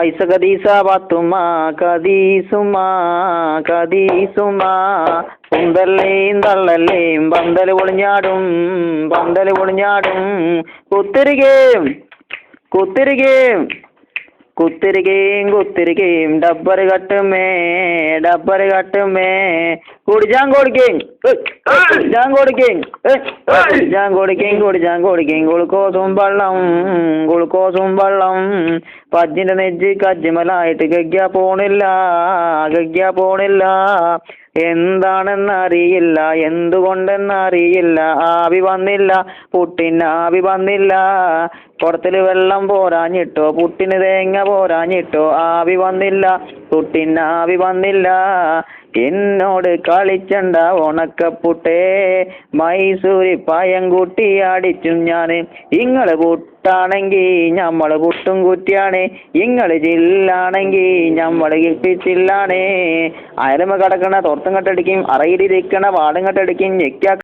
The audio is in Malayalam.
ഐസ കദീസ പാത്തുമ്മ കദീസുമ്മ കദീസുമ്മ കുന്തല്ലേയും തള്ളല്ലേയും പന്തല് പൊളിഞ്ഞാടും പന്തല് പൊളിഞ്ഞാടും കുത്തിരികേം കുത്തിരികേം കുത്തിരികേം കുത്തിരികേം ഡബ്ബറ് കട്ടുമേ ഡബ്ബറ് കട്ടുമേ കുടിച്ചാൻ കൊടുക്കേം കുടിച്ചാൻ കൊടുക്കേം കുടിച്ചാൻ കൊടുക്കേം കുടിച്ചാൻ കൊടുക്കേം ഗുളുക്കോസും വെള്ളം ഗുളുക്കോസും വെള്ളം പജ്ജിന്റെ നെജ്ജ് കജ്ജിമലായിട്ട് ഗഗ്യ പോണില്ല എന്താണെന്നറിയില്ല എന്തുകൊണ്ടെന്നറിയില്ല ആവി വന്നില്ല പുട്ടിന് ആവി വന്നില്ല കുടത്തില് വെള്ളം പോരാഞ്ഞിട്ടോ പുട്ടിന് തേങ്ങ പോരാഞ്ഞിട്ടോ ആവി വന്നില്ല പുട്ടിന് ആവി വന്നില്ല എന്നോട് കളിച്ചണ്ട ഉണക്കപ്പുട്ടേ മൈസൂരി പായം കൂട്ടി അടിച്ചും ഞാന് ഇങ്ങള് പുട്ടാണെങ്കി ഞമ്മള് പുട്ടും കുറ്റിയാണ് ഇങ്ങള് ജില്ലാണെങ്കി ഞമ്മള് കിട്ടിച്ചില്ലാണ് അയലമ കിടക്കണ തോർത്തും കെട്ടടിക്കും അറയിലിരിക്കണ വാടും കെട്ടടിക്കും ഞെക്ക